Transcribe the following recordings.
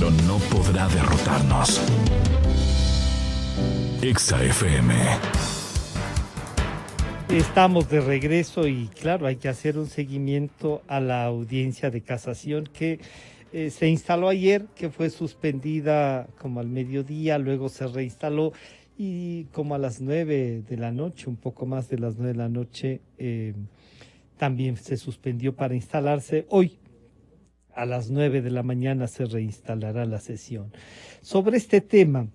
pero no podrá derrotarnos. Exa FM. Estamos de regreso y claro, hay que hacer un seguimiento a la audiencia de casación que se instaló ayer, que fue suspendida como al mediodía, luego se reinstaló y como a las 9 de la noche, un poco más de las 9 de la noche, también se suspendió para instalarse. Hoy a las 9 de la mañana se reinstalará la sesión. Sobre este tema,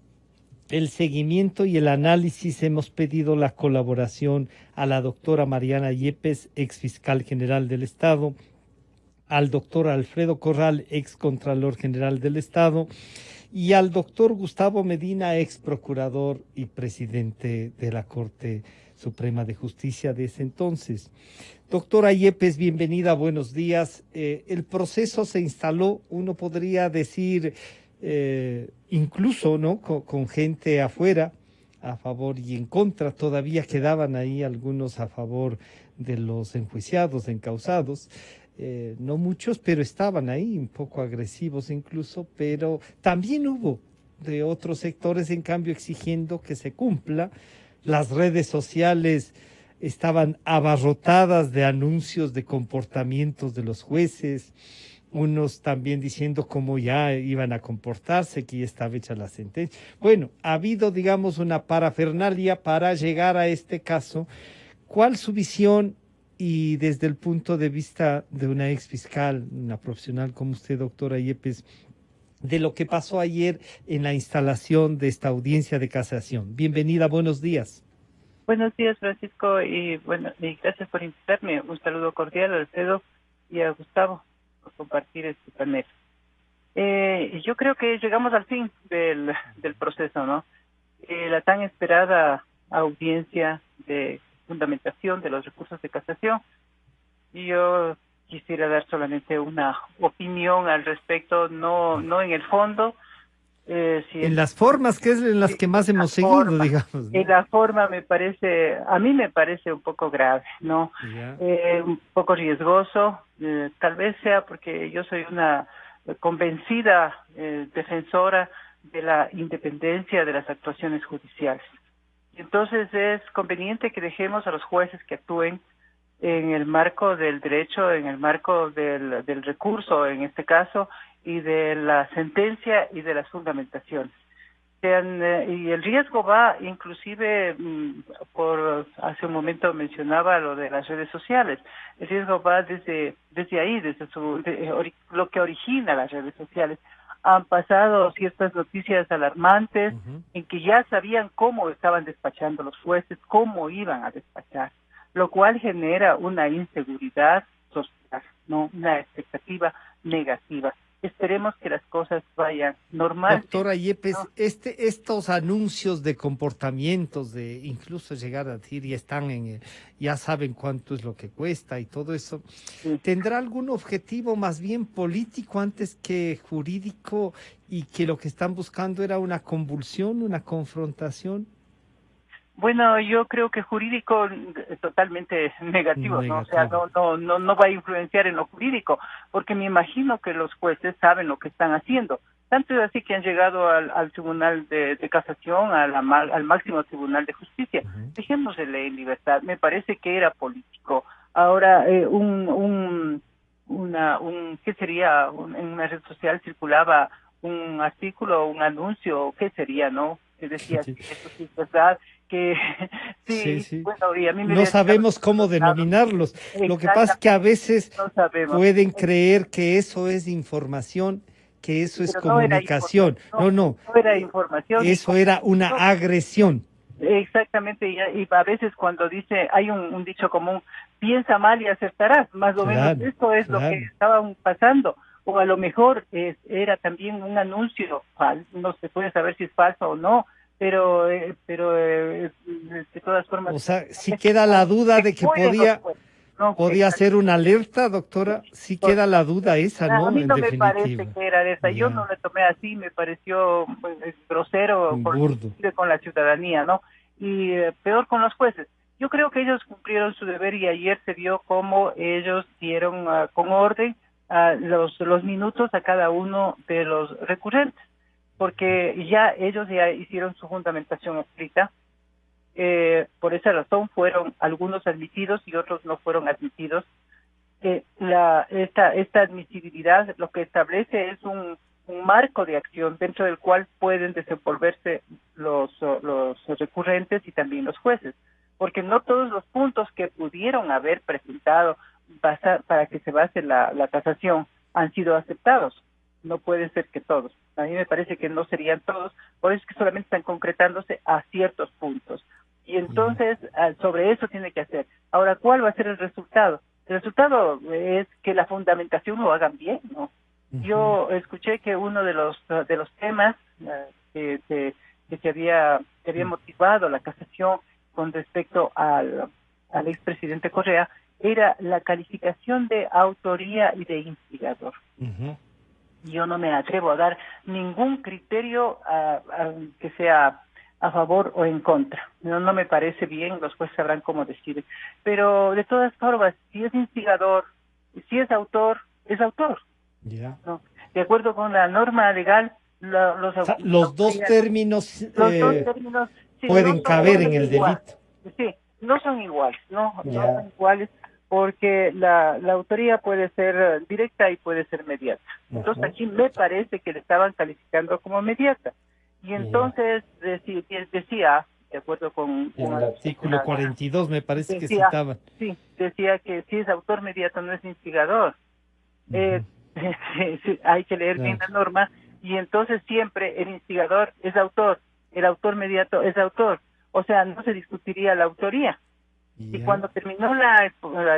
el seguimiento y el análisis, hemos pedido la colaboración a la doctora Mariana Yepes, ex fiscal general del Estado, al doctor Alfredo Corral, ex contralor general del Estado, y al doctor Gustavo Medina, ex procurador y presidente de la Corte Suprema de Justicia de ese entonces. Doctora Yepes, bienvenida, buenos días. El proceso se instaló, uno podría decir, incluso, ¿no?, con gente afuera, a favor y en contra. Todavía quedaban ahí algunos a favor de los enjuiciados, encausados. No muchos, pero estaban ahí, un poco agresivos incluso, pero también hubo de otros sectores, en cambio, exigiendo que se cumpla. Las redes sociales estaban abarrotadas de anuncios de comportamientos de los jueces, unos también diciendo cómo ya iban a comportarse, que ya estaba hecha la sentencia. Bueno, ha habido, digamos, una parafernalia para llegar a este caso. ¿Cuál su visión y desde el punto de vista de una ex fiscal, una profesional como usted, doctora Yepes, de lo que pasó ayer en la instalación de esta audiencia de casación? Bienvenida, buenos días. Buenos días, Francisco, y gracias por invitarme. Un saludo cordial a Alfredo y a Gustavo por compartir este panel. Yo creo que llegamos al fin del proceso, ¿no? La tan esperada audiencia de fundamentación de los recursos de casación. Y yo quisiera dar solamente una opinión al respecto, no en el fondo. En las formas, que es en las que más hemos seguido, digamos, ¿no? En la forma a mí me parece un poco grave, ¿no? Un poco riesgoso, tal vez sea porque yo soy una convencida defensora de la independencia de las actuaciones judiciales. Entonces es conveniente que dejemos a los jueces que actúen en el marco del derecho, en el marco del recurso, en este caso, y de la sentencia y de las fundamentaciones. Y el riesgo va inclusive, hace un momento mencionaba lo de las redes sociales, el riesgo va desde ahí, lo que origina las redes sociales. Han pasado ciertas noticias alarmantes en que ya sabían cómo estaban despachando los jueces, cómo iban a despachar, lo cual genera una inseguridad social, ¿no? Una expectativa negativa. Esperemos que las cosas vayan normal. Doctora Yepes, ¿no? Estos anuncios de comportamientos, de incluso llegar a decir ya saben cuánto es lo que cuesta y todo eso, Sí. ¿tendrá algún objetivo más bien político antes que jurídico y que lo que están buscando era una convulsión, una confrontación? Bueno, yo creo que jurídico totalmente negativo, ¿no? O sea, no va a influenciar en lo jurídico, porque me imagino que los jueces saben lo que están haciendo. Tanto es así que han llegado al Tribunal de Casación, al máximo Tribunal de Justicia. Dejémosle en libertad. Me parece que era político. Ahora, ¿qué sería? En una red social circulaba un artículo, un anuncio, ¿qué sería, no? Que decía, sí, esto sí es verdad, que sí. Bueno, y a mí no sabemos cómo denominarlos. Lo que pasa es que a veces pueden creer que eso es información, que eso es comunicación. No era información. Eso era una agresión. Exactamente, y a veces cuando hay un dicho común, piensa mal y acertarás, más o menos esto es lo que estaba pasando. O a lo mejor era también un anuncio, no se puede saber si es falso o no, pero de todas formas... O sea, sí queda la duda de que podía ser una alerta, doctora, sí queda la duda esa, ¿no? A mí no en me definitiva. parece que era esa, yo no lo tomé así, me pareció grosero con la ciudadanía, ¿no? Y peor con los jueces. Yo creo que ellos cumplieron su deber y ayer se vio cómo ellos dieron con orden los minutos a cada uno de los recurrentes, porque ya ellos ya hicieron su fundamentación escrita. Por esa razón fueron algunos admitidos y otros no fueron admitidos. Esta admisibilidad lo que establece es un marco de acción dentro del cual pueden desenvolverse los recurrentes y también los jueces, porque no todos los puntos que pudieron haber presentado para que se base la casación han sido aceptados. No puede ser que todos. A mí me parece que no serían todos, por eso es que solamente están concretándose a ciertos puntos. Y entonces, sobre eso tiene que hacer. Ahora, ¿cuál va a ser el resultado? El resultado es que la fundamentación lo hagan bien, ¿no? Yo escuché que uno de los temas que se había motivado la casación con respecto al expresidente Correa era la calificación de autoría y de instigador. Yo no me atrevo a dar ningún criterio que sea a favor o en contra. No me parece bien, los jueces sabrán cómo decir. Pero de todas formas, si es instigador, si es autor, es autor. Yeah. ¿No? De acuerdo con la norma legal, los dos términos sí, pueden no caber en el igual. delito. Sí, no son iguales, no son iguales, porque la autoría puede ser directa y puede ser mediata. Entonces aquí me parece que le estaban calificando como mediata. Y entonces decía, de acuerdo con el artículo 42 me parece que citaban. Sí, decía que si es autor mediato no es instigador. Hay que leer bien la norma, y entonces siempre el instigador es autor, el autor mediato es autor, o sea, no se discutiría la autoría. Y cuando terminó la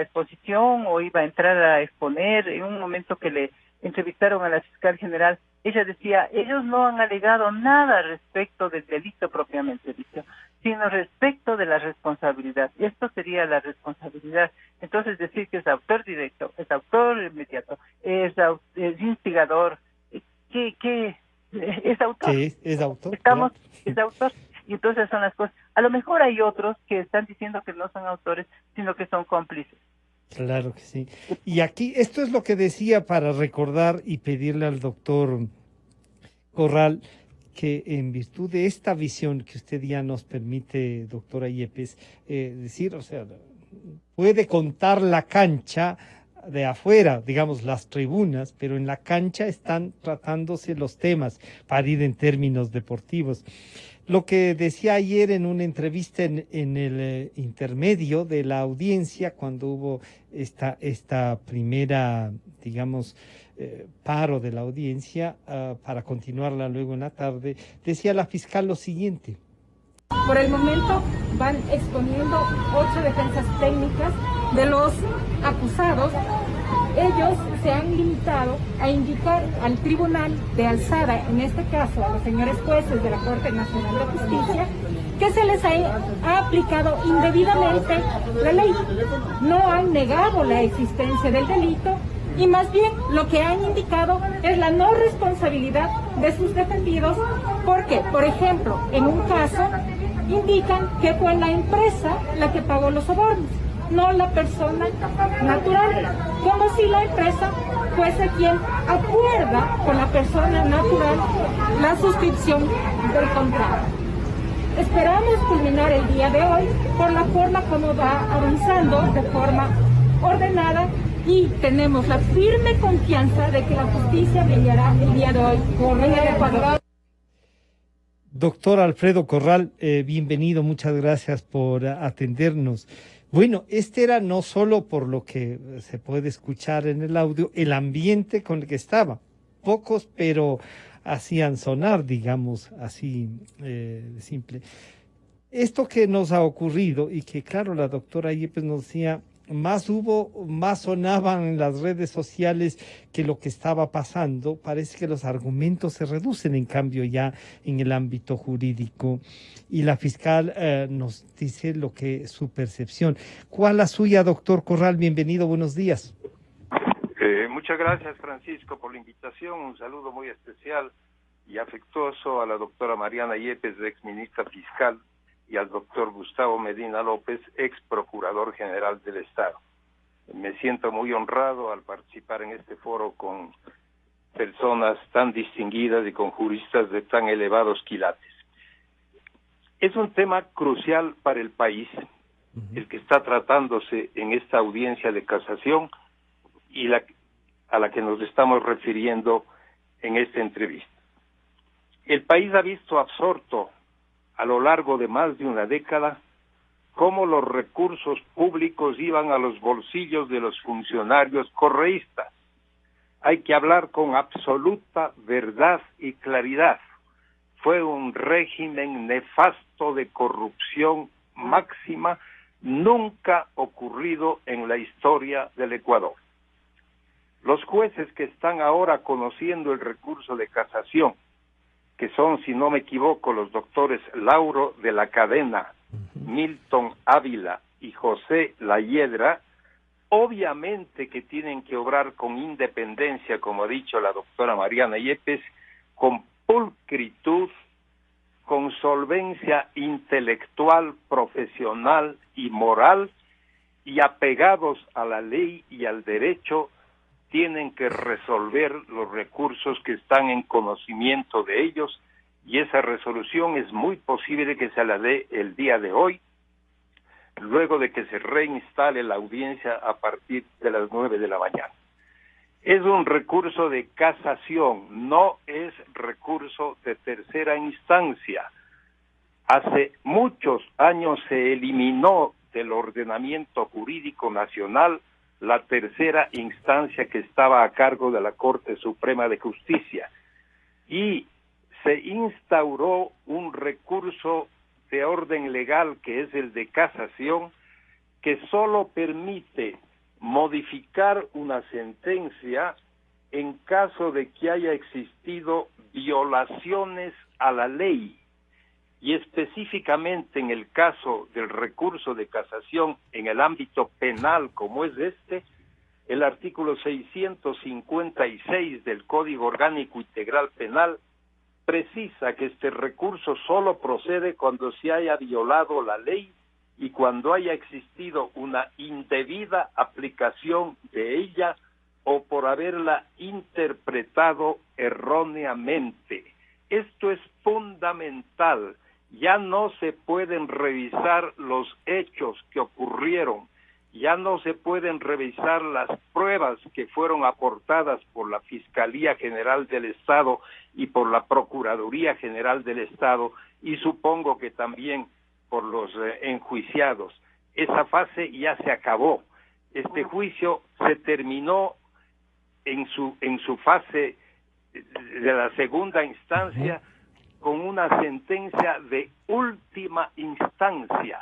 exposición o iba a entrar a exponer, en un momento que le entrevistaron a la fiscal general, ella decía, ellos no han alegado nada respecto del delito propiamente dicho, sino respecto de la responsabilidad. Esto sería la responsabilidad. Entonces decir que es autor directo, es autor inmediato, es instigador, ¿qué? Es autor. Sí, es autor. Es autor. Y entonces son las cosas. A lo mejor hay otros que están diciendo que no son autores, sino que son cómplices. Claro que sí. Y aquí, esto es lo que decía para recordar y pedirle al doctor Corral que en virtud de esta visión que usted ya nos permite, doctora Yepes, decir, o sea, puede contar la cancha de afuera, digamos, las tribunas, pero en la cancha están tratándose los temas para ir en términos deportivos. Lo que decía ayer en una entrevista en el intermedio de la audiencia, cuando hubo esta primera, digamos, paro de la audiencia para continuarla luego en la tarde, decía la fiscal lo siguiente. Por el momento van exponiendo 8 defensas técnicas de los acusados. Ellos se han limitado a indicar al tribunal de alzada, en este caso a los señores jueces de la Corte Nacional de Justicia, que se les ha aplicado indebidamente la ley. No han negado la existencia del delito y más bien lo que han indicado es la no responsabilidad de sus defendidos, porque, por ejemplo, en un caso indican que fue la empresa la que pagó los sobornos, no la persona natural, como si la empresa fuese quien acuerda con la persona natural la suscripción del contrato. Esperamos culminar el día de hoy por la forma como va avanzando, de forma ordenada, y tenemos la firme confianza de que la justicia brillará el día de hoy en el Ecuador. Doctor Alfredo Corral, bienvenido, muchas gracias por atendernos. Bueno, este era no solo por lo que se puede escuchar en el audio, el ambiente con el que estaba. Pocos, pero hacían sonar, digamos, así de simple. Esto que nos ha ocurrido y que, claro, la doctora Yepes nos decía, más sonaban en las redes sociales que lo que estaba pasando. Parece que los argumentos se reducen, en cambio, ya en el ámbito jurídico. Y la fiscal nos dice lo que es su percepción. ¿Cuál la suya, doctor Corral? Bienvenido, buenos días. Muchas gracias, Francisco, por la invitación. Un saludo muy especial y afectuoso a la doctora Mariana Yepes, ex ministra fiscal, y al doctor Gustavo Medina López, ex procurador general del Estado. Me siento muy honrado al participar en este foro con personas tan distinguidas y con juristas de tan elevados quilates. Es un tema crucial para el país, el que está tratándose en esta audiencia de casación y a la que nos estamos refiriendo en esta entrevista. El país ha visto absorto a lo largo de más de una década cómo los recursos públicos iban a los bolsillos de los funcionarios correístas. Hay que hablar con absoluta verdad y claridad. Fue un régimen nefasto de corrupción máxima, nunca ocurrido en la historia del Ecuador. Los jueces que están ahora conociendo el recurso de casación, que son, si no me equivoco, los doctores Lauro de la Cadena, Milton Ávila y José Layedra, obviamente que tienen que obrar con independencia, como ha dicho la doctora Mariana Yepes, con pulcritud, con solvencia intelectual, profesional y moral, y apegados a la ley y al derecho, tienen que resolver los recursos que están en conocimiento de ellos, y esa resolución es muy posible que se la dé el día de hoy, luego de que se reinstale la audiencia a partir de las 9 de la mañana. Es un recurso de casación, no es recurso de tercera instancia. Hace muchos años se eliminó del ordenamiento jurídico nacional la tercera instancia que estaba a cargo de la Corte Suprema de Justicia y se instauró un recurso de orden legal que es el de casación, que solo permite modificar una sentencia en caso de que haya existido violaciones a la ley, y específicamente en el caso del recurso de casación en el ámbito penal como es este, el artículo 656 del Código Orgánico Integral Penal precisa que este recurso solo procede cuando se haya violado la ley y cuando haya existido una indebida aplicación de ella o por haberla interpretado erróneamente. Esto es fundamental. Ya no se pueden revisar los hechos que ocurrieron, ya no se pueden revisar las pruebas que fueron aportadas por la Fiscalía General del Estado y por la Procuraduría General del Estado, y supongo que también por los enjuiciados. Esa fase ya se acabó. Este juicio se terminó en su fase de la segunda instancia con una sentencia de última instancia,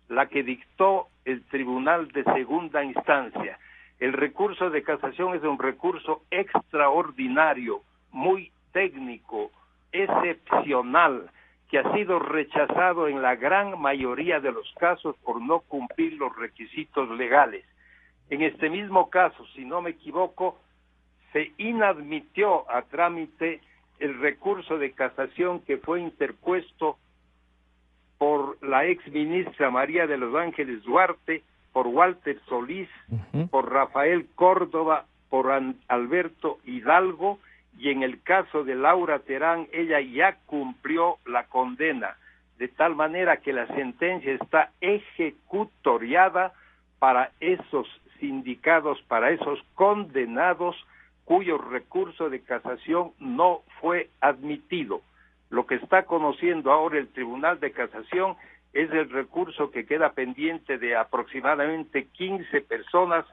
la que dictó el Tribunal de Segunda Instancia. El recurso de casación es un recurso extraordinario, muy técnico, excepcional, que ha sido rechazado en la gran mayoría de los casos por no cumplir los requisitos legales. En este mismo caso, si no me equivoco, se inadmitió a trámite el recurso de casación que fue interpuesto por la exministra María de los Ángeles Duarte, por Walter Solís, por Rafael Córdoba, por Alberto Hidalgo, y en el caso de Laura Terán, ella ya cumplió la condena, de tal manera que la sentencia está ejecutoriada para esos sindicados, para esos condenados cuyo recurso de casación no fue admitido. Lo que está conociendo ahora el Tribunal de Casación es el recurso que queda pendiente de aproximadamente 15 personas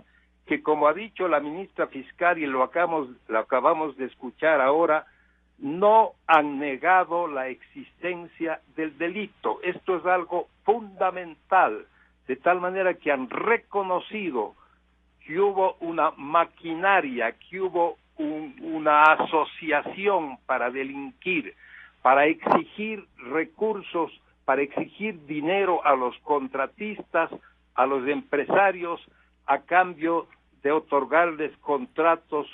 que, como ha dicho la ministra fiscal y lo acabamos de escuchar ahora, no han negado la existencia del delito. Esto es algo fundamental, de tal manera que han reconocido que hubo una maquinaria, que hubo una asociación para delinquir, para exigir recursos, para exigir dinero a los contratistas, a los empresarios, a cambio de otorgarles contratos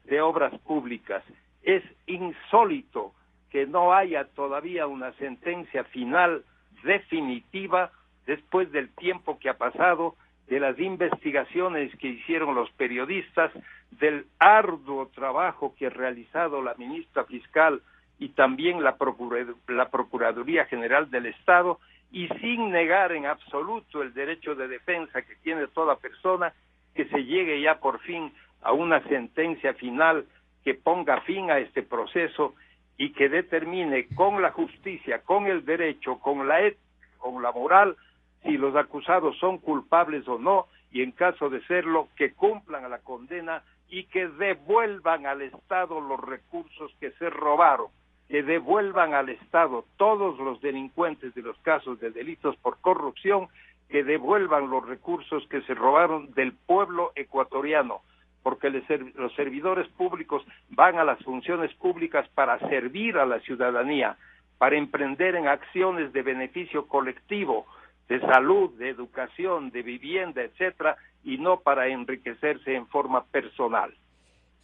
de obras públicas. Es insólito que no haya todavía una sentencia final definitiva después del tiempo que ha pasado de las investigaciones que hicieron los periodistas, del arduo trabajo que ha realizado la ministra fiscal y también la Procuraduría General del Estado, y sin negar en absoluto el derecho de defensa que tiene toda persona, que se llegue ya por fin a una sentencia final que ponga fin a este proceso y que determine con la justicia, con el derecho, con la ética, con la moral, si los acusados son culpables o no, y en caso de serlo, que cumplan a la condena y que devuelvan al Estado los recursos que se robaron, que devuelvan al Estado todos los delincuentes de los casos de delitos por corrupción, que devuelvan los recursos que se robaron del pueblo ecuatoriano, porque los servidores públicos van a las funciones públicas para servir a la ciudadanía, para emprender en acciones de beneficio colectivo, de salud, de educación, de vivienda, etcétera, y no para enriquecerse en forma personal.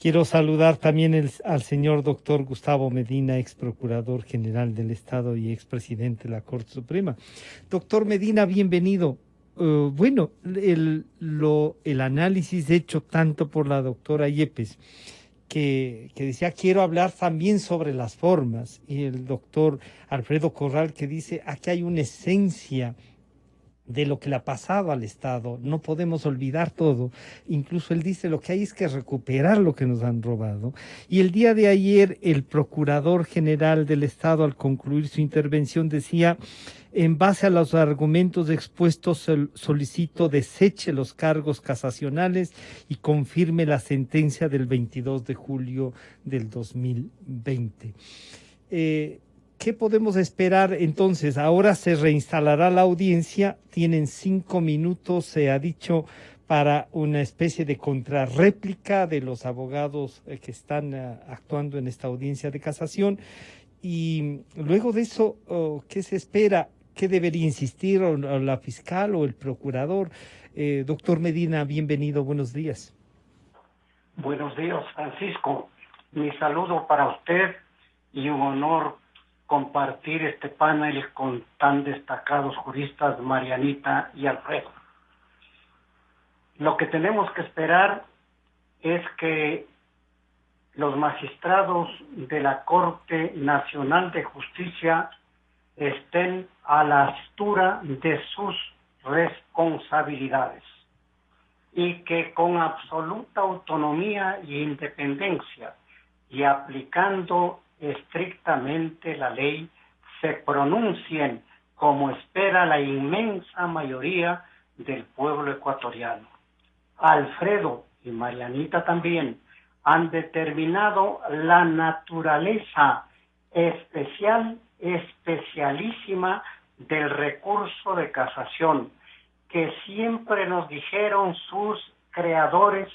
Quiero saludar también al señor doctor Gustavo Medina, ex procurador general del Estado y expresidente de la Corte Suprema. Doctor Medina, bienvenido. Bueno, el análisis hecho tanto por la doctora Yepes, que decía, quiero hablar también sobre las formas, y el doctor Alfredo Corral, que dice, aquí hay una esencia de lo que le ha pasado al Estado, no podemos olvidar todo, incluso él dice, lo que hay es que recuperar lo que nos han robado. Y el día de ayer, el Procurador General del Estado, al concluir su intervención, decía, en base a los argumentos expuestos, solicito deseche los cargos casacionales y confirme la sentencia del 22 de julio del 2020. ¿Qué podemos esperar entonces? Ahora se reinstalará la audiencia, tienen 5 minutos, se ha dicho, para una especie de contrarréplica de los abogados que están actuando en esta audiencia de casación. Y luego de eso, ¿qué se espera? ¿Qué debería insistir la fiscal o el procurador? Doctor Medina, bienvenido, buenos días. Buenos días, Francisco. Mi saludo para usted y un honor compartir este panel con tan destacados juristas Marianita y Alfredo. Lo que tenemos que esperar es que los magistrados de la Corte Nacional de Justicia estén a la altura de sus responsabilidades y que con absoluta autonomía e independencia y aplicando estrictamente la ley se pronuncien como espera la inmensa mayoría del pueblo ecuatoriano. Alfredo y Marianita también han determinado la naturaleza especialísima del recurso de casación, que siempre nos dijeron sus creadores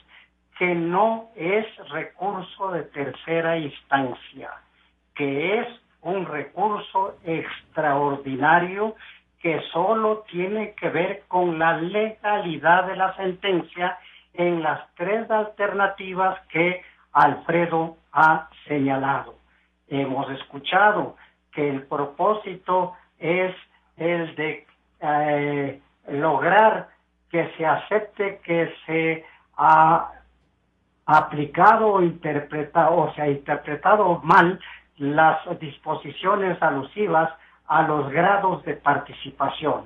que no es recurso de tercera instancia, que es un recurso extraordinario que solo tiene que ver con la legalidad de la sentencia en las 3 alternativas que Alfredo ha señalado. Hemos escuchado que el propósito es el de lograr que se acepte que se ha aplicado o interpretado, o se ha interpretado mal las disposiciones alusivas a los grados de participación.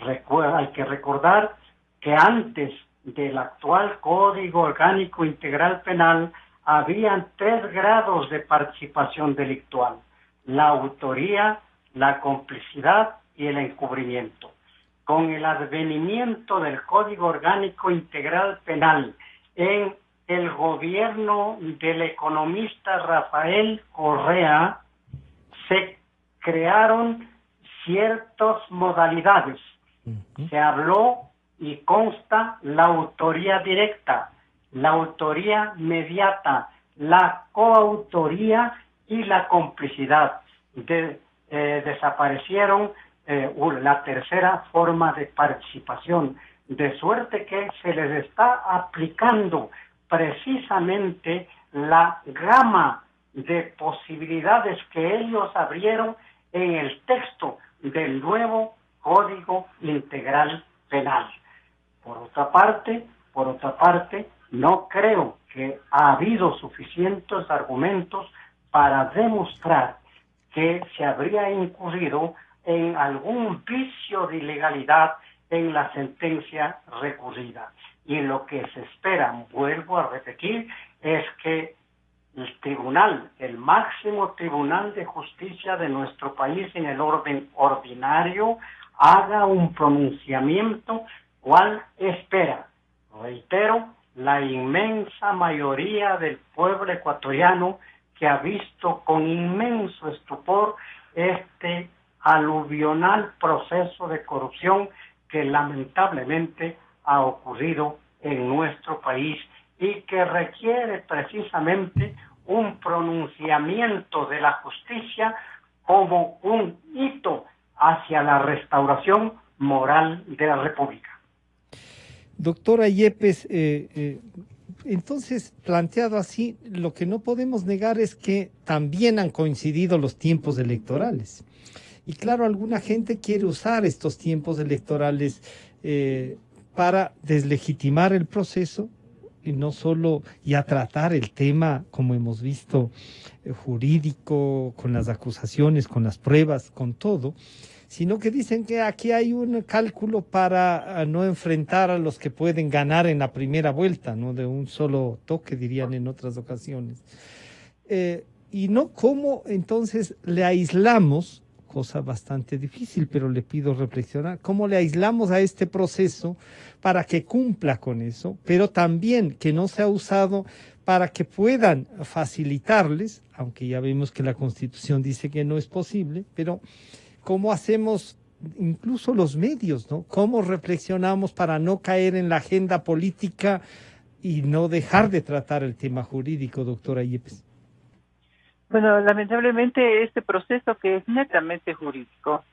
Hay que recordar que antes del actual Código Orgánico Integral Penal habían 3 grados de participación delictual: la autoría, la complicidad y el encubrimiento. Con el advenimiento del Código Orgánico Integral Penal en el gobierno del economista Rafael Correa, se crearon ciertas modalidades. Se habló y consta la autoría directa, la autoría mediata, la coautoría y la complicidad. Desaparecieron la tercera forma de participación, de suerte que se les está aplicando precisamente la gama de posibilidades que ellos abrieron en el texto del nuevo Código Integral Penal. Por otra parte, no creo que ha habido suficientes argumentos para demostrar que se habría incurrido en algún vicio de ilegalidad en la sentencia recurrida. Y lo que se espera, vuelvo a repetir, es que el tribunal, el máximo tribunal de justicia de nuestro país en el orden ordinario, haga un pronunciamiento cual espera. Reitero, la inmensa mayoría del pueblo ecuatoriano que ha visto con inmenso estupor este aluvional proceso de corrupción que lamentablemente ha ocurrido en nuestro país y que requiere precisamente un pronunciamiento de la justicia como un hito hacia la restauración moral de la República. Doctora Yepes, entonces, planteado así, lo que no podemos negar es que también han coincidido los tiempos electorales. Y claro, alguna gente quiere usar estos tiempos electorales para deslegitimar el proceso y no solo ya tratar el tema, como hemos visto, jurídico, con las acusaciones, con las pruebas, con todo, sino que dicen que aquí hay un cálculo para no enfrentar a los que pueden ganar en la primera vuelta, ¿no? De un solo toque, dirían en otras ocasiones. Y no cómo entonces le aislamos, cosa bastante difícil, pero le pido reflexionar, cómo le aislamos a este proceso para que cumpla con eso, pero también que no sea usado para que puedan facilitarles, aunque ya vemos que la Constitución dice que no es posible, pero cómo hacemos incluso los medios, ¿no? Cómo reflexionamos para no caer en la agenda política y no dejar de tratar el tema jurídico, doctora Yepes. Bueno, lamentablemente este proceso que es netamente jurídico,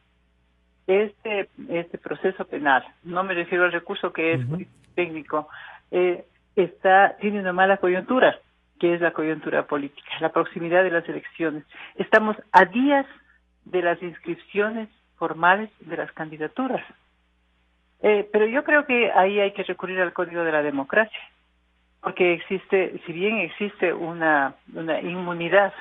este proceso penal, no me refiero al recurso que es técnico, tiene una mala coyuntura, que es la coyuntura política, la proximidad de las elecciones. Estamos a días de las inscripciones formales de las candidaturas. Pero yo creo que ahí hay que recurrir al Código de la Democracia, porque si bien existe una inmunidad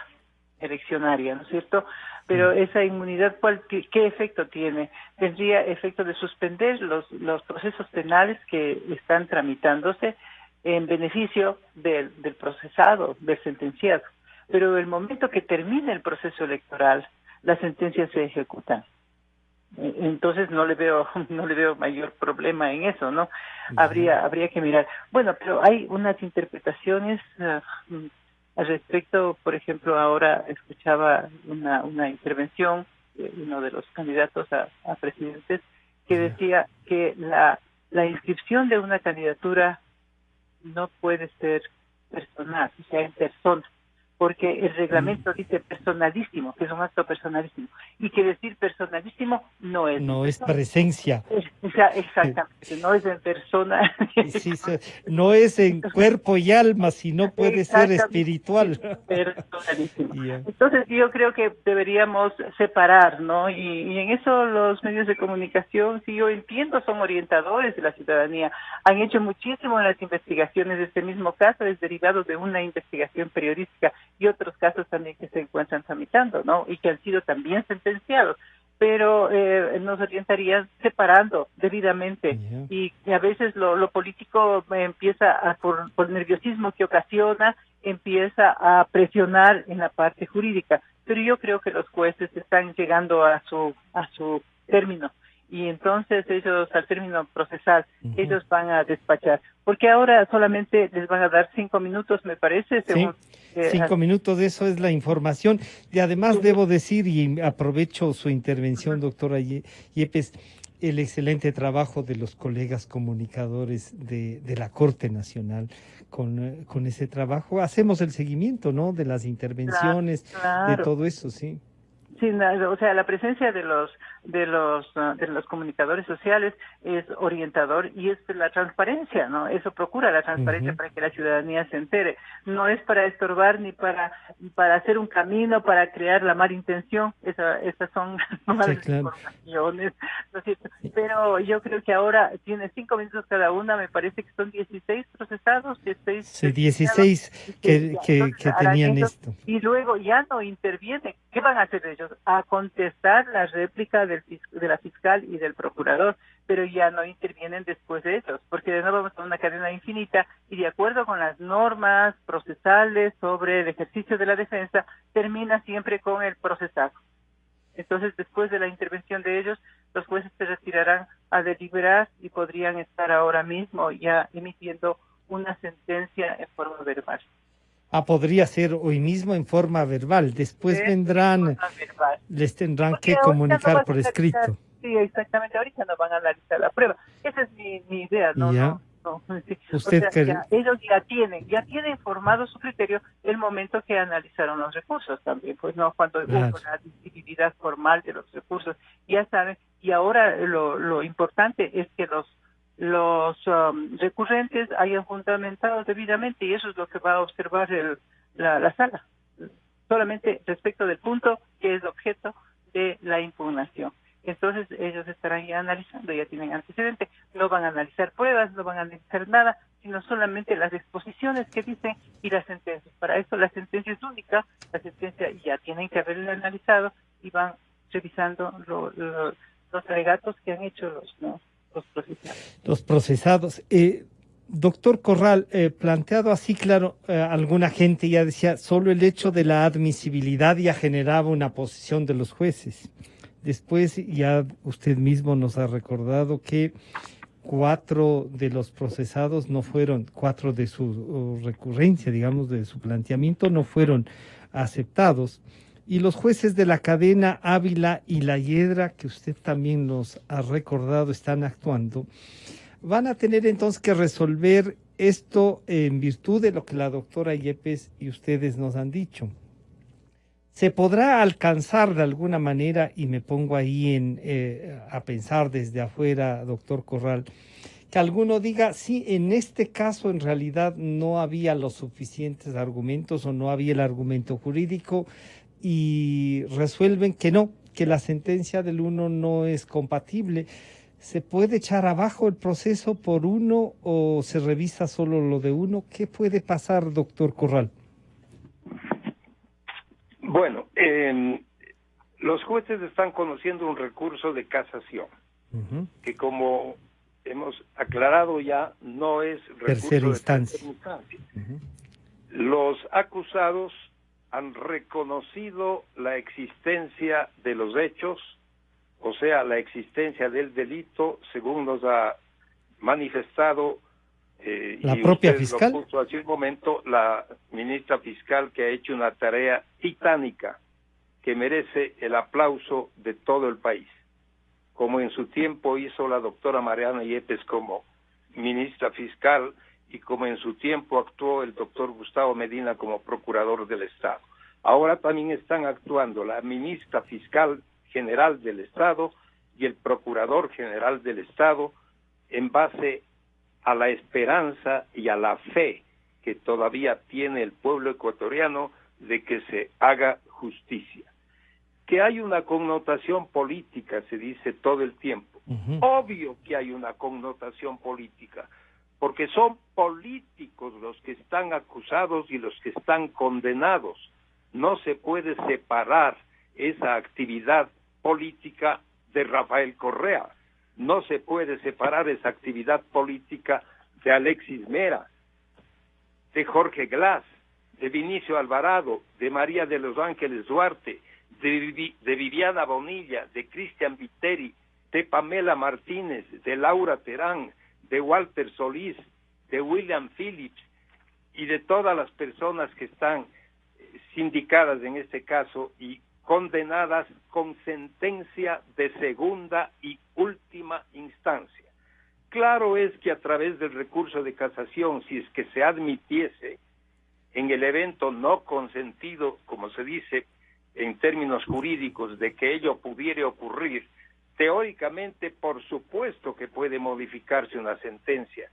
eleccionaria, ¿no es cierto? Pero esa inmunidad, ¿qué efecto tiene? Tendría efecto de suspender los procesos penales que están tramitándose en beneficio del procesado, del sentenciado. Pero el momento que termine el proceso electoral, las sentencias se ejecutan. Entonces no le veo mayor problema en eso, ¿no? Habría que mirar. Bueno, pero hay unas interpretaciones al respecto. Por ejemplo, ahora escuchaba una intervención de uno de los candidatos a presidentes que decía que la inscripción de una candidatura no puede ser personal, o sea, en persona, porque el reglamento dice personalísimo, que es un acto personalísimo, y que decir personalísimo no es. No es presencia. Exactamente, no es en persona. Sí, no es en cuerpo y alma, sino puede ser espiritual. Personalísimo. Entonces yo creo que deberíamos separar, ¿no? Y en eso los medios de comunicación, si yo entiendo, son orientadores de la ciudadanía. Han hecho muchísimo en las investigaciones de este mismo caso, es derivado de una investigación periodística, y otros casos también que se encuentran tramitando, ¿no? Y que han sido también sentenciados, pero nos orientarían separando debidamente. Y a veces lo político empieza por el nerviosismo que ocasiona, empieza a presionar en la parte jurídica, pero yo creo que los jueces están llegando a su término. Y entonces ellos, al término procesal, ellos van a despachar. Porque ahora solamente les van a dar 5 minutos, me parece. Según, 5 minutos, de eso es la información. Y además debo decir, y aprovecho su intervención, doctora Yepes, el excelente trabajo de los colegas comunicadores de la Corte Nacional. Con ese trabajo hacemos el seguimiento, ¿no? De las intervenciones, de todo eso, sí. o sea, la presencia de los comunicadores sociales es orientador y es la transparencia, ¿no? Eso procura la transparencia para que la ciudadanía se entere. No es para estorbar ni para hacer un camino, para crear la mala intención. Esas son malas informaciones, ¿no es cierto? Pero yo creo que ahora tiene 5 minutos cada una, me parece que son 16 procesados, 16 que tenían esto. Y luego ya no interviene. ¿Qué van a hacer ellos? A contestar la réplica de la fiscal y del procurador, pero ya no intervienen después de ellos, porque de nuevo vamos a una cadena infinita y de acuerdo con las normas procesales sobre el ejercicio de la defensa, termina siempre con el procesado. Entonces, después de la intervención de ellos, los jueces se retirarán a deliberar y podrían estar ahora mismo ya emitiendo una sentencia en forma verbal. Podría ser hoy mismo en forma verbal. Después vendrán, les tendrán porque que comunicar por escrito. Sí, exactamente. Ahorita no van a analizar la prueba. Esa es mi idea. No. Sí. ¿Usted ellos ya tienen formado su criterio el momento que analizaron los recursos también. Pues no, cuando hubo la admisibilidad formal de los recursos, ya saben. Y ahora lo importante es que los recurrentes hayan fundamentado debidamente y eso es lo que va a observar la sala, solamente respecto del punto que es objeto de la impugnación. Entonces ellos estarán ya analizando, ya tienen antecedente, no van a analizar pruebas, no van a analizar nada, sino solamente las exposiciones que dicen y las sentencias. Para eso la sentencia es única, la sentencia ya tienen que haberla analizado y van revisando los alegatos que han hecho los procesados. Doctor Corral, planteado así, claro, alguna gente ya decía, solo el hecho de la admisibilidad ya generaba una posición de los jueces. Después ya usted mismo nos ha recordado que 4 de los procesados no fueron, 4 de su recurrencia, digamos, de su planteamiento no fueron aceptados. Y los jueces de la cadena Ávila y La Hiedra, que usted también nos ha recordado, están actuando, van a tener entonces que resolver esto en virtud de lo que la doctora Yepes y ustedes nos han dicho. ¿Se podrá alcanzar de alguna manera, y me pongo ahí a pensar desde afuera, doctor Corral, que alguno diga, sí, en este caso en realidad no había los suficientes argumentos o no había el argumento jurídico, y resuelven que no, que la sentencia del uno no es compatible? ¿Se puede echar abajo el proceso por uno o se revisa solo lo de uno? ¿Qué puede pasar, doctor Corral? Bueno, los jueces están conociendo un recurso de casación, que como hemos aclarado ya, no es recurso tercera instancia. Los acusados han reconocido la existencia de los hechos, o sea, la existencia del delito, según nos ha manifestado la propia fiscal. Lo puso hace un momento la ministra fiscal, que ha hecho una tarea titánica que merece el aplauso de todo el país, como en su tiempo hizo la doctora Mariana Yepes como ministra fiscal y como en su tiempo actuó el doctor Gustavo Medina como procurador del Estado. Ahora también están actuando la ministra fiscal general del Estado y el procurador general del Estado en base a la esperanza y a la fe que todavía tiene el pueblo ecuatoriano de que se haga justicia. Que hay una connotación política, se dice todo el tiempo. Obvio que hay una connotación política, porque son políticos los que están acusados y los que están condenados. No se puede separar esa actividad política de Rafael Correa. No se puede separar esa actividad política de Alexis Mera, de Jorge Glass, de Vinicio Alvarado, de María de los Ángeles Duarte, de Viviana Bonilla, de Cristian Viteri, de Pamela Martínez, de Laura Terán, de Walter Solís, de William Phillips y de todas las personas que están sindicadas en este caso y condenadas con sentencia de segunda y última instancia. Claro es que a través del recurso de casación, si es que se admitiese en el evento no consentido, como se dice, en términos jurídicos de que ello pudiera ocurrir, teóricamente, por supuesto que puede modificarse una sentencia.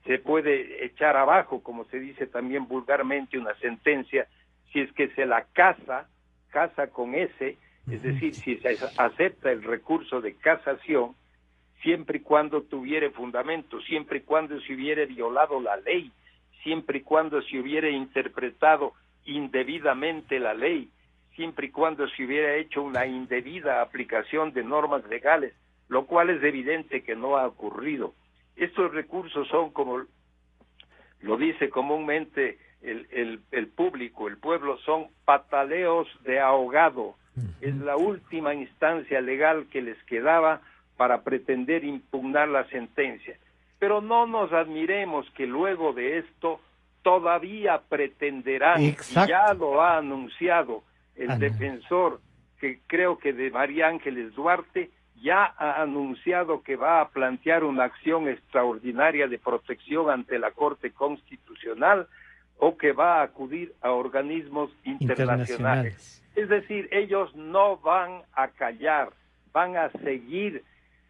Se puede echar abajo, como se dice también vulgarmente, una sentencia, si es que se la casa con ese, es decir, si se acepta el recurso de casación, siempre y cuando tuviera fundamento, siempre y cuando se hubiera violado la ley, siempre y cuando se hubiera interpretado indebidamente la ley, siempre y cuando se hubiera hecho una indebida aplicación de normas legales, lo cual es evidente que no ha ocurrido. Estos recursos son, como lo dice comúnmente el público, el pueblo, son pataleos de ahogado. Es la última instancia legal que les quedaba para pretender impugnar la sentencia. Pero no nos admiremos que luego de esto todavía pretenderán, y ya lo ha anunciado el defensor, que creo que de María Ángeles Duarte, ya ha anunciado que va a plantear una acción extraordinaria de protección ante la Corte Constitucional o que va a acudir a organismos internacionales. Es decir, ellos no van a callar, van a seguir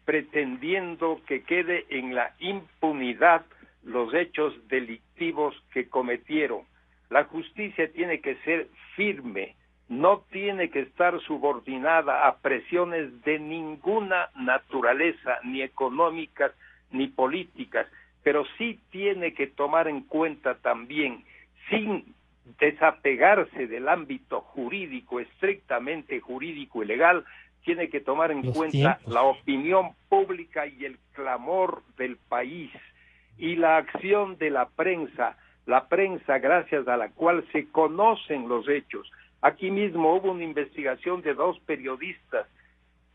pretendiendo que quede en la impunidad los hechos delictivos que cometieron. La justicia tiene que ser firme, no tiene que estar subordinada a presiones de ninguna naturaleza, ni económicas ni políticas, pero sí tiene que tomar en cuenta también, sin desapegarse del ámbito jurídico, estrictamente jurídico y legal, tiene que tomar en cuenta la opinión pública y el clamor del país y la acción de la prensa gracias a la cual se conocen los hechos. Aquí mismo hubo una investigación de 2 periodistas,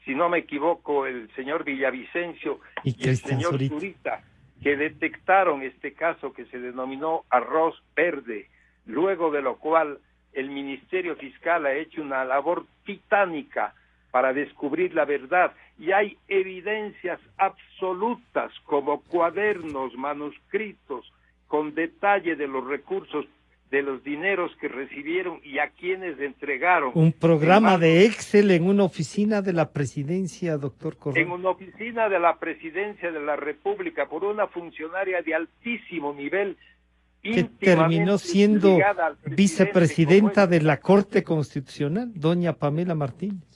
si no me equivoco, el señor Villavicencio y el señor Zurita, que detectaron este caso que se denominó arroz verde, luego de lo cual el Ministerio Fiscal ha hecho una labor titánica para descubrir la verdad, y hay evidencias absolutas como cuadernos, manuscritos, con detalle de los recursos, de los dineros que recibieron y a quienes entregaron. Un programa de Excel en una oficina de la presidencia, doctor Correa. En una oficina de la presidencia de la República por una funcionaria de altísimo nivel, que terminó siendo vicepresidenta de la Corte Constitucional, doña Pamela Martínez,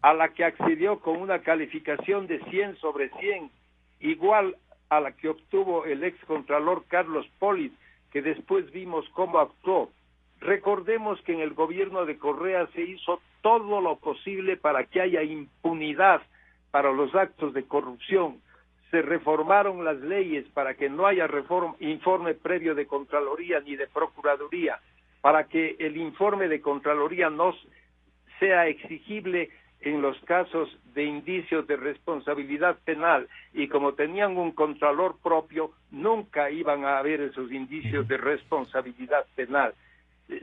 a la que accedió con una calificación de 100 sobre 100, igual a la que obtuvo el excontralor Carlos Polis, que después vimos cómo actuó. Recordemos que en el gobierno de Correa se hizo todo lo posible para que haya impunidad para los actos de corrupción. Se reformaron las leyes para que no haya informe previo de Contraloría ni de Procuraduría, para que el informe de Contraloría no sea exigible en los casos de indicios de responsabilidad penal, y como tenían un contralor propio, nunca iban a haber esos indicios de responsabilidad penal.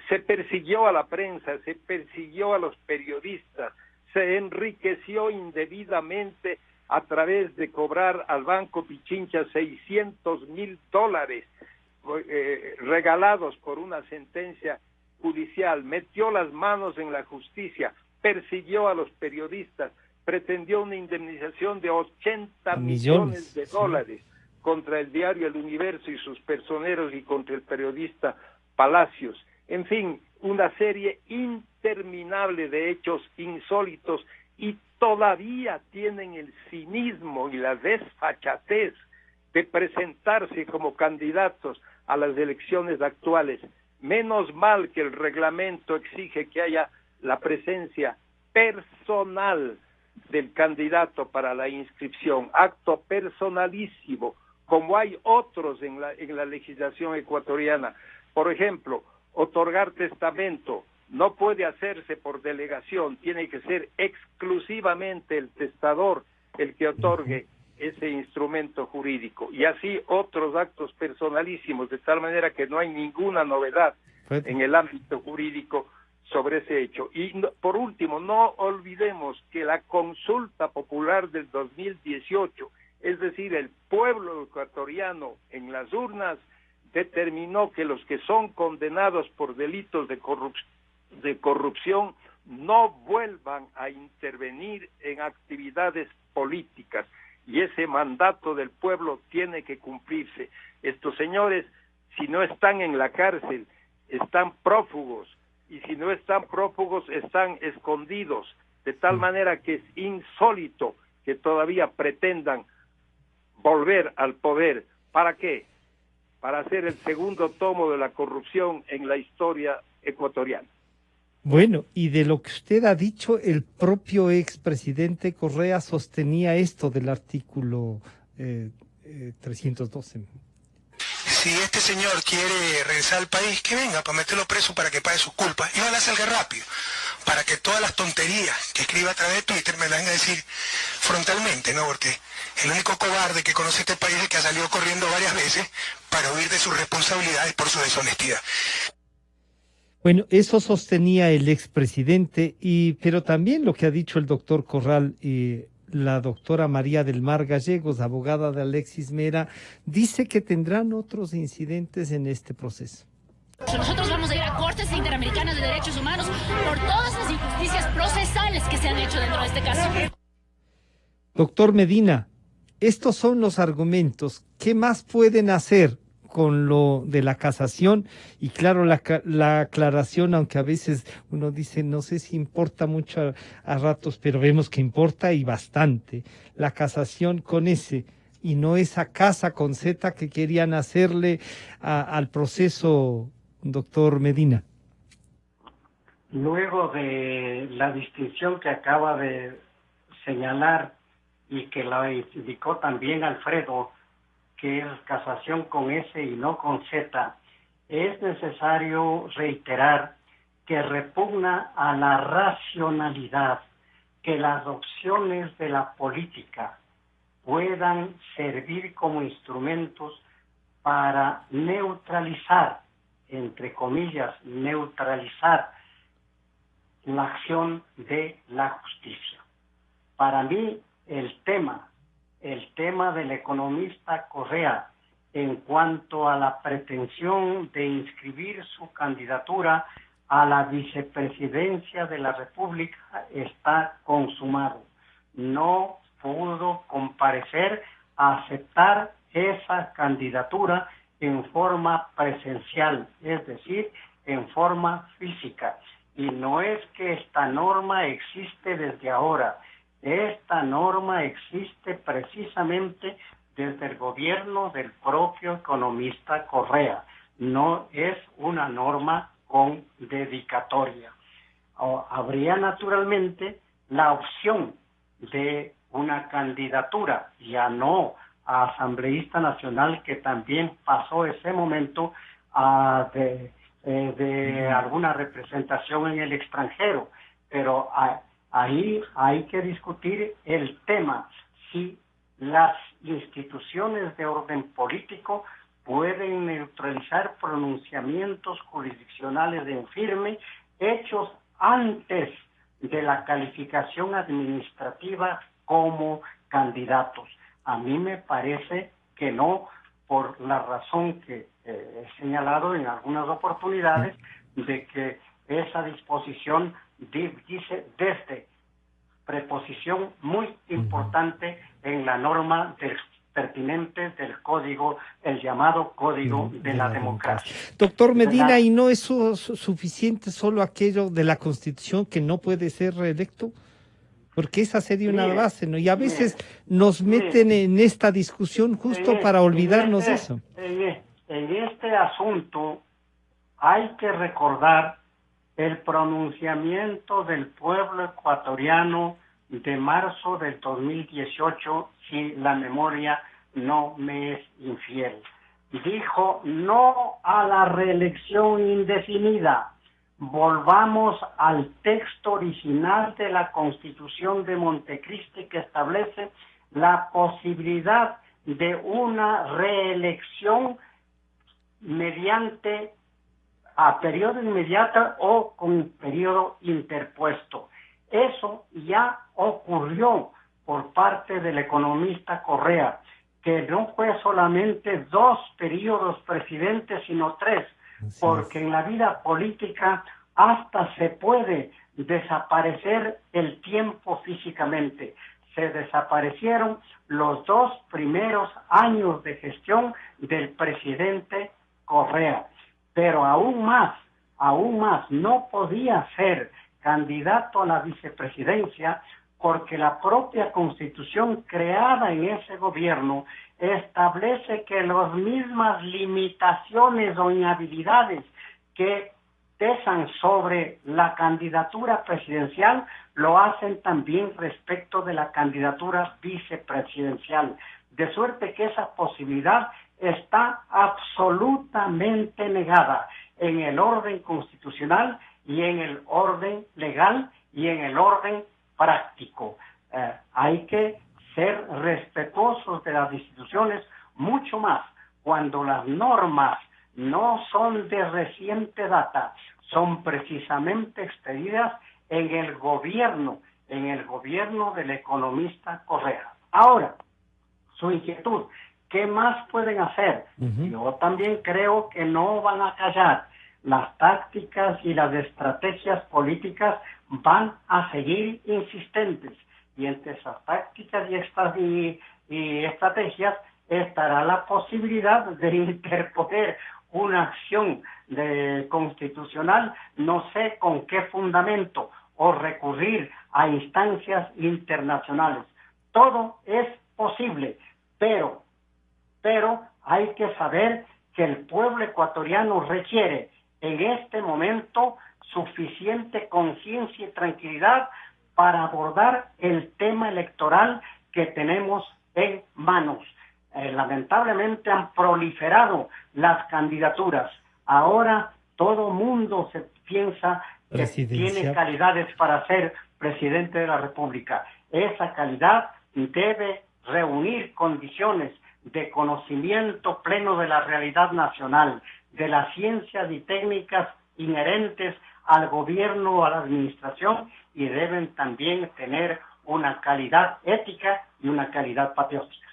Se persiguió a la prensa, se persiguió a los periodistas, se enriqueció indebidamente a través de cobrar al Banco Pichincha $600,000 regalados por una sentencia judicial, metió las manos en la justicia, persiguió a los periodistas, pretendió una indemnización de 80 millones de dólares contra el diario El Universo y sus personeros y contra el periodista Palacios. En fin, una serie interminable de hechos insólitos, y todavía tienen el cinismo y la desfachatez de presentarse como candidatos a las elecciones actuales. Menos mal que el reglamento exige que haya la presencia personal del candidato para la inscripción, acto personalísimo, como hay otros en la legislación ecuatoriana. Por ejemplo, otorgar testamento no puede hacerse por delegación, tiene que ser exclusivamente el testador el que otorgue ese instrumento jurídico, y así otros actos personalísimos, de tal manera que no hay ninguna novedad en el ámbito jurídico sobre ese hecho. Y por último, no olvidemos que la consulta popular del 2018, es decir, el pueblo ecuatoriano en las urnas, determinó que los que son condenados por delitos de corrupción no vuelvan a intervenir en actividades políticas, y ese mandato del pueblo tiene que cumplirse. Estos señores, si no están en la cárcel, están prófugos, y si no están prófugos, están escondidos, de tal manera que es insólito que todavía pretendan volver al poder. ¿Para qué? Para hacer el segundo tomo de la corrupción en la historia ecuatoriana. Bueno, y de lo que usted ha dicho, el propio expresidente Correa sostenía esto del artículo 312. Si este señor quiere regresar al país, que venga para meterlo preso para que pague sus culpas y ojalá salga rápido, para que todas las tonterías que escriba a través de Twitter me las venga a decir frontalmente, ¿no? Porque el único cobarde que conoce este país es el que ha salido corriendo varias veces para huir de sus responsabilidades por su deshonestidad. Bueno, eso sostenía el expresidente, pero también lo que ha dicho el doctor Corral y la doctora María del Mar Gallegos, abogada de Alexis Mera, dice que tendrán otros incidentes en este proceso. Nosotros vamos a ir a Cortes Interamericanas de Derechos Humanos por todas las injusticias procesales que se han hecho dentro de este caso. Doctor Medina, estos son los argumentos. ¿Qué más pueden hacer con lo de la casación? Y claro, la aclaración, aunque a veces uno dice, no sé si importa mucho a ratos, pero vemos que importa y bastante. La casación con ese, y no esa casa con Z que querían hacerle al proceso, doctor Medina. Luego de la distinción que acaba de señalar y que la indicó también Alfredo, que es casación con S y no con Z, es necesario reiterar que repugna a la racionalidad que las opciones de la política puedan servir como instrumentos para neutralizar, entre comillas, neutralizar la acción de la justicia. Para mí, el tema del economista Correa en cuanto a la pretensión de inscribir su candidatura a la vicepresidencia de la República está consumado. No pudo comparecer a aceptar esa candidatura en forma presencial, es decir, en forma física. Y no es que esta norma existe desde ahora. Esta norma existe precisamente desde el gobierno del propio economista Correa. No es una norma con dedicatoria. Habría naturalmente la opción de una candidatura, ya no a asambleísta nacional, que también pasó ese momento de alguna representación en el extranjero, pero ahí hay que discutir el tema, si las instituciones de orden político pueden neutralizar pronunciamientos jurisdiccionales en firme hechos antes de la calificación administrativa como candidatos. A mí me parece que no, por la razón que he señalado en algunas oportunidades, de que esa disposición dice desde preposición muy importante en la norma pertinente del código, el llamado Código de la Democracia. Doctor Medina, ¿y no es suficiente solo aquello de la Constitución que no puede ser reelecto? Porque esa sería una base, ¿no? Y a veces nos meten en esta discusión justo para olvidarnos de eso. En este asunto hay que recordar el pronunciamiento del pueblo ecuatoriano de marzo del 2018, si la memoria no me es infiel. Dijo no a la reelección indefinida. Volvamos al texto original de la Constitución de Montecristi, que establece la posibilidad de una reelección mediante a periodo inmediato o con periodo interpuesto. Eso ya ocurrió por parte del economista Correa, que no fue solamente 2 periodos presidentes, sino 3, porque en la vida política hasta se puede desaparecer el tiempo físicamente. Se desaparecieron los 2 primeros años de gestión del presidente Correa. Pero aún más, no podía ser candidato a la vicepresidencia porque la propia Constitución creada en ese gobierno establece que las mismas limitaciones o inhabilidades que pesan sobre la candidatura presidencial lo hacen también respecto de la candidatura vicepresidencial, de suerte que esa posibilidad está absolutamente negada en el orden constitucional y en el orden legal y en el orden práctico. Hay que ser respetuosos de las instituciones, mucho más cuando las normas no son de reciente data, son precisamente expedidas en el gobierno del economista Correa. Ahora, su inquietud, ¿qué más pueden hacer? Yo también creo que no van a callar. Las tácticas y las estrategias políticas van a seguir insistentes. Y entre esas tácticas y estrategias estará la posibilidad de interponer una acción constitucional, no sé con qué fundamento, o recurrir a instancias internacionales. Todo es posible, pero hay que saber que el pueblo ecuatoriano requiere en este momento suficiente conciencia y tranquilidad para abordar el tema electoral que tenemos en manos. Lamentablemente han proliferado las candidaturas. Ahora todo mundo se piensa que tiene calidades para ser presidente de la República. Esa calidad debe reunir condiciones de conocimiento pleno de la realidad nacional, de las ciencias y técnicas inherentes al gobierno o a la administración, y deben también tener una calidad ética y una calidad patriótica.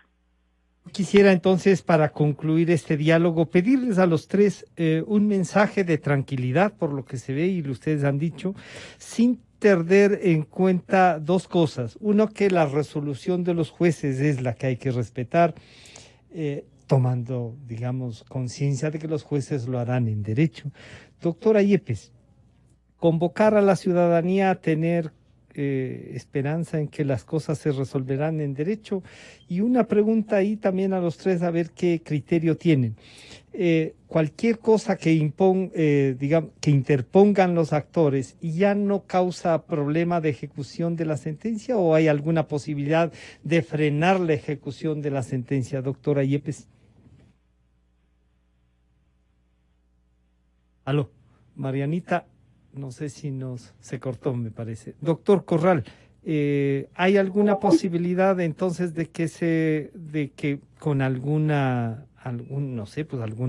Quisiera entonces, para concluir este diálogo, pedirles a los tres un mensaje de tranquilidad por lo que se ve y ustedes han dicho, sin tener en cuenta 2 cosas. Uno, que la resolución de los jueces es la que hay que respetar, tomando, digamos, conciencia de que los jueces lo harán en derecho. Doctora Yepes, convocar a la ciudadanía a tener esperanza en que las cosas se resolverán en derecho, y una pregunta ahí también a los tres, a ver qué criterio tienen. Cualquier cosa que que interpongan los actores ya no causa problema de ejecución de la sentencia, ¿o hay alguna posibilidad de frenar la ejecución de la sentencia, doctora Yepes? Aló, Marianita. No sé si se cortó, me parece. Doctor Corral, ¿hay alguna posibilidad entonces de que con algún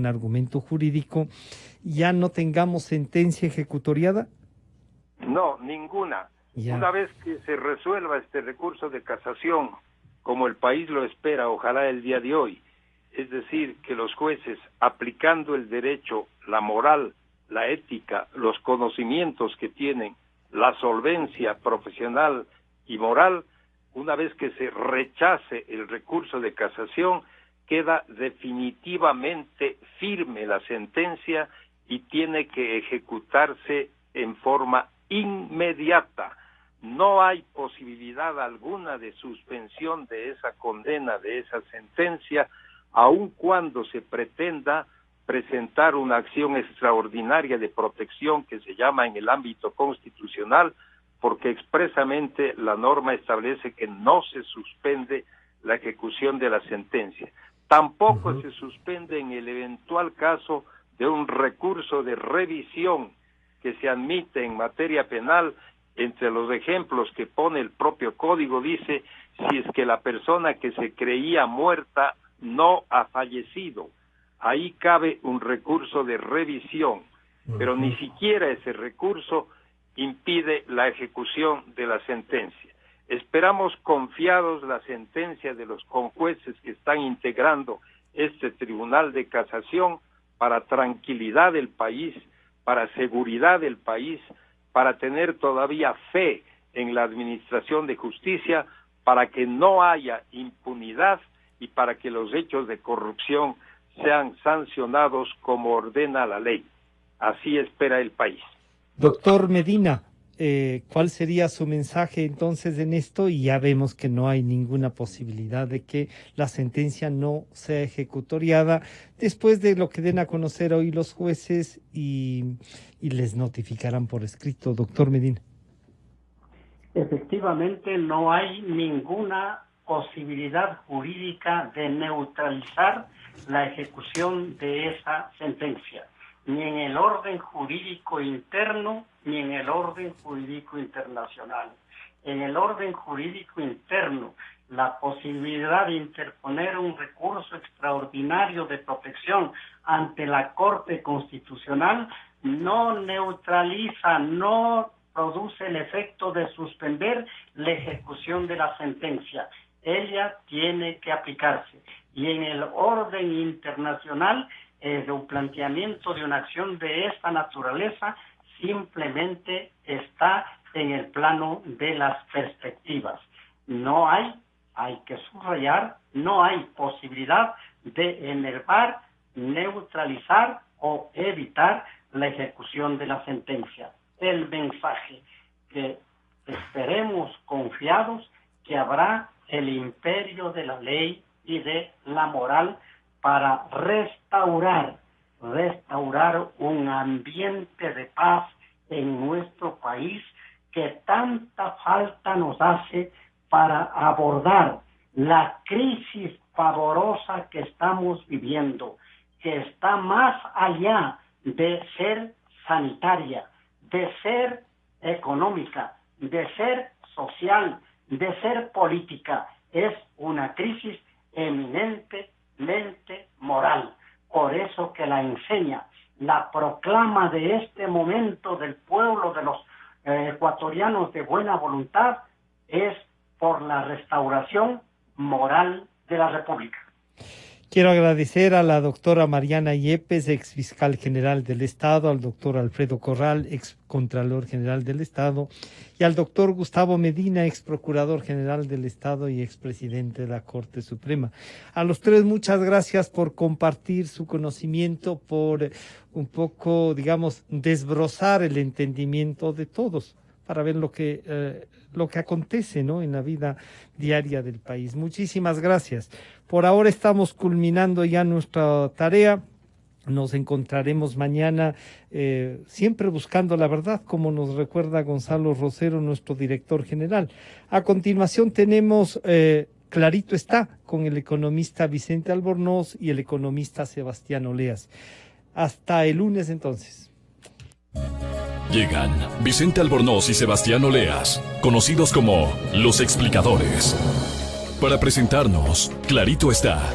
argumento jurídico ya no tengamos sentencia ejecutoriada? No, ninguna. Ya. Una vez que se resuelva este recurso de casación, como el país lo espera, ojalá el día de hoy, es decir, que los jueces, aplicando el derecho, la moral, la ética, los conocimientos que tienen, la solvencia profesional y moral, una vez que se rechace el recurso de casación, queda definitivamente firme la sentencia y tiene que ejecutarse en forma inmediata. No hay posibilidad alguna de suspensión de esa condena, de esa sentencia, aun cuando se pretenda presentar una acción extraordinaria de protección que se llama en el ámbito constitucional, porque expresamente la norma establece que no se suspende la ejecución de la sentencia. Tampoco se suspende en el eventual caso de un recurso de revisión que se admite en materia penal. Entre los ejemplos que pone el propio código dice, si es que la persona que se creía muerta no ha fallecido. Ahí cabe un recurso de revisión, pero ni siquiera ese recurso impide la ejecución de la sentencia. Esperamos confiados la sentencia de los conjueces que están integrando este Tribunal de Casación para tranquilidad del país, para seguridad del país, para tener todavía fe en la administración de justicia, para que no haya impunidad y para que los hechos de corrupción sean sancionados como ordena la ley. Así espera el país. Doctor Medina, ¿cuál sería su mensaje entonces en esto? Y ya vemos que no hay ninguna posibilidad de que la sentencia no sea ejecutoriada después de lo que den a conocer hoy los jueces y les notificarán por escrito. Doctor Medina. Efectivamente, no hay ninguna posibilidad jurídica de neutralizar la ejecución de esa sentencia, ni en el orden jurídico interno, ni en el orden jurídico internacional. En el orden jurídico interno, la posibilidad de interponer un recurso extraordinario de protección ante la Corte Constitucional no neutraliza, no produce el efecto de suspender la ejecución de la sentencia. Ella tiene que aplicarse. Y en el orden internacional, un planteamiento de una acción de esta naturaleza simplemente está en el plano de las perspectivas. No hay que subrayar, no hay posibilidad de enervar, neutralizar o evitar la ejecución de la sentencia. El mensaje que esperemos confiados que habrá el imperio de la ley y de la moral para restaurar un ambiente de paz en nuestro país que tanta falta nos hace para abordar la crisis pavorosa que estamos viviendo, que está más allá de ser sanitaria, de ser económica, de ser social, de ser política. Es una crisis eminentemente moral. Por eso que la enseña, la proclama de este momento del pueblo, de los ecuatorianos de buena voluntad, es por la restauración moral de la República. Quiero agradecer a la doctora Mariana Yepes, ex fiscal general del Estado, al doctor Alfredo Corral, ex contralor general del Estado, y al doctor Gustavo Medina, ex procurador general del Estado y ex presidente de la Corte Suprema. A los tres, muchas gracias por compartir su conocimiento, por un poco, digamos, desbrozar el entendimiento de todos para ver lo que acontece, ¿no?, en la vida diaria del país. Muchísimas gracias. Por ahora estamos culminando ya nuestra tarea. Nos encontraremos mañana siempre buscando la verdad, como nos recuerda Gonzalo Rosero, nuestro director general. A continuación tenemos Clarito está, con el economista Vicente Albornoz y el economista Sebastián Oleas. Hasta el lunes entonces. Llegan Vicente Albornoz y Sebastián Oleas, conocidos como Los Explicadores, para presentarnos Clarito está,